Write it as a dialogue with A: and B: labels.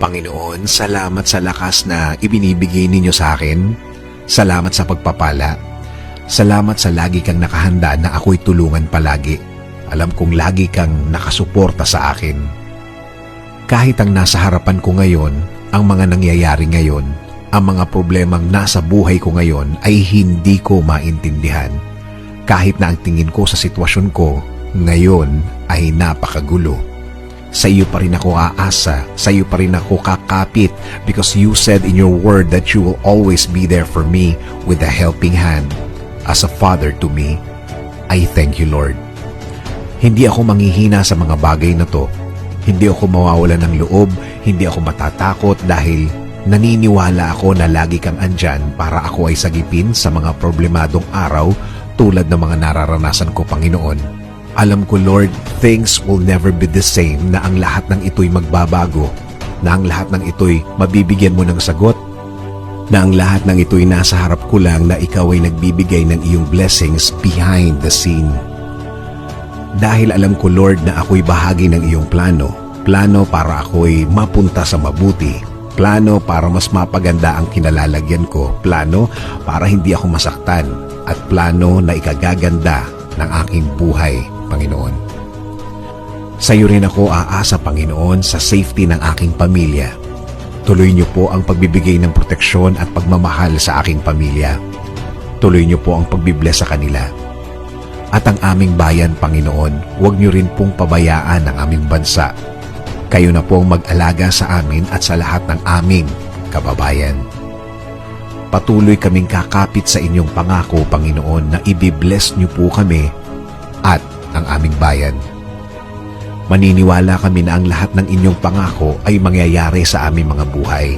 A: Panginoon, salamat sa lakas na ibinibigay ninyo sa akin. Salamat sa pagpapala. Salamat sa lagi kang nakahanda na ako'y tulungan palagi. Alam kong lagi kang nakasuporta sa akin. Kahit ang nasa harapan ko ngayon, ang mga nangyayari ngayon, ang mga problemang nasa buhay ko ngayon ay hindi ko maintindihan. Kahit na ang tingin ko sa sitwasyon ko ngayon ay napakagulo. Sa iyo pa rin ako aasa, sa iyo pa rin ako kakapit because you said in your word that you will always be there for me with a helping hand. As a father to me, I thank you, Lord. Hindi ako manghihina sa mga bagay na to. Hindi ako mawawala ng loob, hindi ako matatakot dahil naniniwala ako na lagi kang andyan para ako ay sagipin sa mga problemadong araw tulad ng mga nararanasan ko, Panginoon. Alam ko, Lord, things will never be the same, na ang lahat ng ito'y magbabago, na ang lahat ng ito'y mabibigyan mo ng sagot, na ang lahat ng ito'y nasa harap ko lang na ikaw ay nagbibigay ng iyong blessings behind the scene. Dahil alam ko, Lord, na ako'y bahagi ng iyong plano para ako'y mapunta sa mabuti, plano para mas mapaganda ang kinalalagyan ko, plano para hindi ako masaktan, at plano na ikagaganda ng aking buhay, Panginoon. Sa iyo rin ako aasa, Panginoon, sa safety ng aking pamilya. Tuloy niyo po ang pagbibigay ng proteksyon at pagmamahal sa aking pamilya. Tuloy niyo po ang pagbibless sa kanila. At ang aming bayan, Panginoon, huwag niyo rin pong pabayaan ang aming bansa. Kayo na po ang mag-alaga sa amin at sa lahat ng aming kababayan. Patuloy kaming kakapit sa inyong pangako, Panginoon, na ibibless niyo po kami at ang aming bayan. Maniniwala kami na ang lahat ng inyong pangako ay mangyayari sa aming mga buhay.